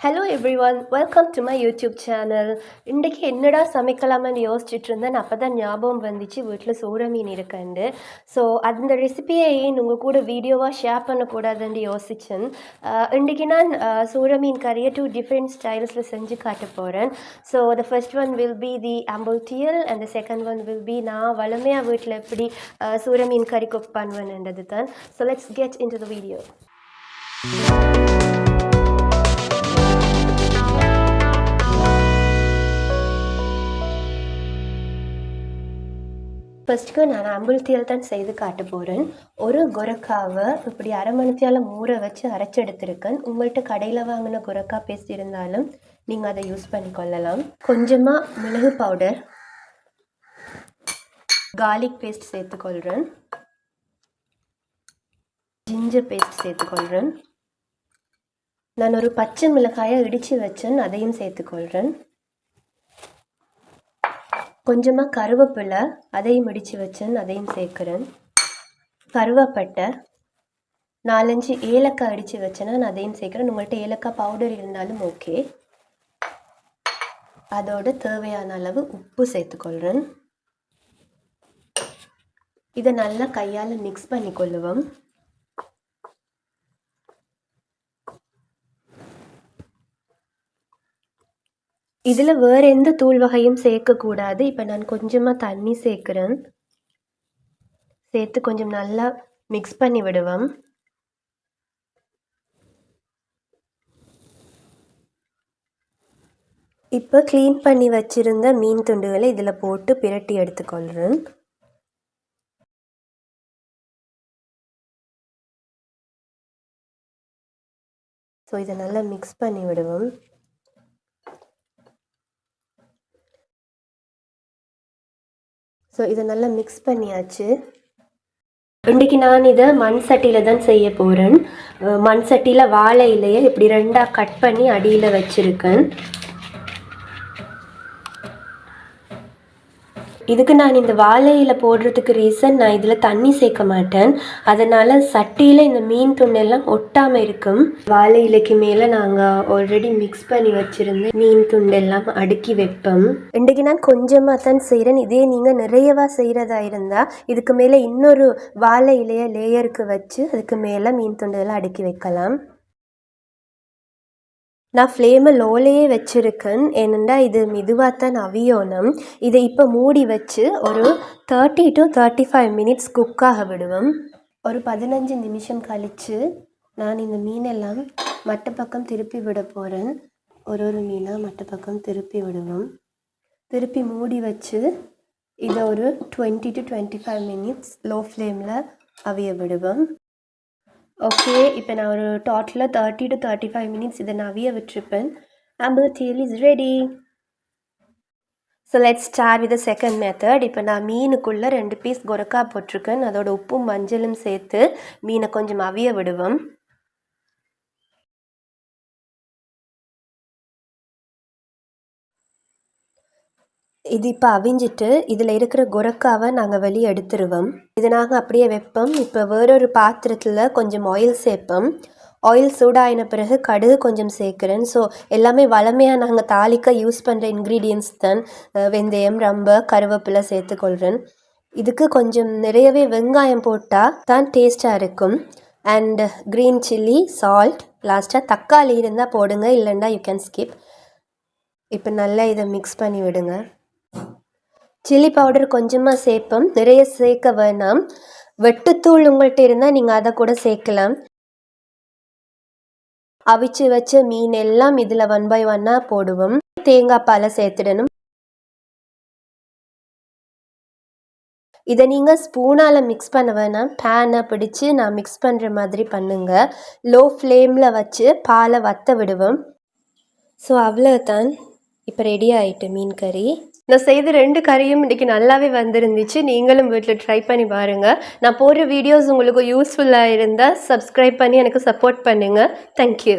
Hello everyone, welcome to my YouTube channel. இன்றைக்கி என்னடா சமைக்கலாமான்னு யோசிச்சுட்டு இருந்தேன். அப்போ தான் ஞாபகம் வந்துச்சு வீட்டில் சூற மீன் இருக்குண்டு. ஸோ அந்த ரெசிபியை ஏன் உங்கள் கூட வீடியோவாக ஷேர் பண்ணக்கூடாதுன்னு யோசித்தேன். இன்றைக்கி நான் சூற மீன் கறியை 2 டிஃப்ரெண்ட் ஸ்டைல்ஸில் செஞ்சு காட்ட போகிறேன். So the first one will be the ambuthiyal and the second one will be நான் வளமையாக வீட்டில் எப்படி சூற மீன் கறி குக் பண்ணுவேன்ன்றது தான். So let's get into the video. ஃபஸ்ட்டுக்கு நான் அம்புத்தியல் தான் செய்து காட்ட போகிறேன். ஒரு கொரக்காவை இப்படி அரை மணித்தியால் ஊற வச்சு அரைச்செடுத்துருக்கேன். உங்கள்கிட்ட கடையில் வாங்கின கொரக்கா பேஸ்ட் இருந்தாலும் நீங்கள் அதை யூஸ் பண்ணிக்கொள்ளலாம். கொஞ்சமாக மிளகு பவுடர், கார்லிக் பேஸ்ட் சேர்த்துக்கொள்கிறேன், ஜிஞ்சர் பேஸ்ட் சேர்த்துக்கொள்கிறேன். நான் ஒரு பச்சை மிளகாயை இடித்து வச்சேன், அதையும் சேர்த்துக்கொள்கிறேன். கொஞ்சமாக கருவேப்பிலை, அதையும் இடித்து வச்சேன், அதையும் சேர்க்குறேன். கருவேப்பட்டை, 4-5 ஏலக்காய் அடித்து வச்சேன்னா நான் அதையும் சேர்க்குறேன். உங்கள்கிட்ட ஏலக்காய் பவுடர் இருந்தாலும் ஓகே. அதோட தேவையான அளவு உப்பு சேர்த்துக்கொள்கிறேன். இதை நல்லா கையால் மிக்ஸ் பண்ணிக்கொள்ளுவோம். இதில் வேறு எந்த தூள் வகையும் சேர்க்கக்கூடாது. இப்போ நான் கொஞ்சமாக தண்ணி சேர்க்குறேன். சேர்த்து கொஞ்சம் நல்லா மிக்ஸ் பண்ணி விடுவோம். இப்போ க்ளீன் பண்ணி வச்சுருந்த மீன் துண்டுகளை இதில் போட்டு பிரட்டி எடுத்துக்கொள்கிறேன். ஸோ இதை நல்லா மிக்ஸ் பண்ணி விடுவோம். ஸோ இதை நல்லா மிக்ஸ் பண்ணியாச்சு. இன்றைக்கி நான் இதை மண் சட்டியில் தான் செய்ய போகிறேன். மண் சட்டியில் வாழை இலையை இப்படி 2ஆக கட் பண்ணி அடியில் வச்சுருக்கேன். இதுக்கு நான் இந்த வாழை இலை போடுறதுக்கு ரீசன், நான் இதில் தண்ணி சேர்க்க மாட்டேன். அதனால் சட்டியில் இந்த மீன் துண்டெல்லாம் ஒட்டாமல் இருக்கும். வாழை இலைக்கு மேலே நாங்கள் ஆல்ரெடி மிக்ஸ் பண்ணி வச்சுருந்து மீன் துண்டெல்லாம் அடுக்கி வைப்போம். இன்றைக்கி நான் கொஞ்சமாக தான் செய்கிறேன். இதே நீங்கள் நிறையவா செய்கிறதா இருந்தால் இதுக்கு மேலே இன்னொரு வாழை இலையை லேயருக்கு வச்சு அதுக்கு மேலே மீன் துண்டெல்லாம் அடுக்கி வைக்கலாம். நான் ஃப்ளேமை லோலையே வச்சுருக்கேன். ஏனெண்டா இது மெதுவாக தான் அவியோணும். இதை இப்போ மூடி வச்சு ஒரு 30 to 35 மினிட்ஸ் குக்காக விடுவோம். ஒரு 15 நிமிஷம் கழித்து நான் இந்த மீனெல்லாம் மற்ற பக்கம் திருப்பி விட போகிறேன். ஒரு மீனாக மற்ற பக்கம் திருப்பி விடுவோம். திருப்பி மூடி வச்சு இதை ஒரு 20 to 25 மினிட்ஸ் லோ ஃப்ளேமில் அவிய விடுவோம். ஓகே, இப்போ நான் ஒரு டோட்டலாக 30 to 35 மினிட்ஸ் இதை நான் அவிய விட்டுருப்பேன். Ambuthiyal is ready. So let's start with the second method. இப்போ நான் மீனுக்குள்ளே 2 பீஸ் கொரக்கா போட்டிருக்கேன். அதோட உப்பும் மஞ்சளும் சேர்த்து மீனை கொஞ்சம் அவிய விடுவோம். இது இப்போ அவிஞ்சிட்டு இதில் இருக்கிற கொரக்காவை நாங்கள் வெளியே எடுத்துருவோம். இது நாங்கள் அப்படியே வைப்போம். இப்போ வேறொரு பாத்திரத்தில் கொஞ்சம் ஆயில் சேர்ப்போம். ஆயில் சூடாயின பிறகு கடுகு கொஞ்சம் சேர்க்குறேன். ஸோ எல்லாமே வளமையாக நாங்கள் தாளிக்க யூஸ் பண்ணுற இன்க்ரீடியன்ட்ஸ் தான். வெந்தயம், ரம்பை, கருவேப்பிலை சேர்த்துக்கொள்கிறேன். இதுக்கு கொஞ்சம் நிறையவே வெங்காயம் போட்டால் தான் டேஸ்ட்டாக இருக்கும். அண்ட் க்ரீன் சில்லி, சால்ட், லாஸ்ட்டாக தக்காளி இருந்தால் போடுங்க, இல்லைன்னா யூ கேன் ஸ்கிப். இப்போ நல்லா இதை மிக்ஸ் பண்ணி விடுங்க. சில்லி பவுடர் கொஞ்சமாக சேர்ப்போம், நிறைய சேர்க்க வேணாம். வெட்டுத்தூள் உங்கள்கிட்ட இருந்தால் நீங்கள் அதை கூட சேர்க்கலாம். அவிச்சு வச்ச மீன் எல்லாம் இதில் 1 by 1 போடுவோம். தேங்காய் பாலை சேர்த்துடணும். இதை நீங்கள் ஸ்பூனால் மிக்ஸ் பண்ண வேணாம், பேனை பிடிச்சி நான் மிக்ஸ் பண்ணுற மாதிரி பண்ணுங்கள். லோ ஃப்ளேமில் வச்சு பாலை வற்ற விடுவோம். ஸோ அவ்வளோதான், இப்போ ரெடி ஆகிட்டு மீன் கறி. நான் செய்த 2 கறியும் இன்றைக்கி நல்லாவே வந்துருந்துச்சு. நீங்களும் வீட்டில் ட்ரை பண்ணி பாருங்கள். நான் போடுற வீடியோஸ் உங்களுக்கு யூஸ்ஃபுல்லாக இருந்தால் சப்ஸ்கிரைப் பண்ணி எனக்கு சப்போர்ட் பண்ணுங்கள். தேங்க்யூ.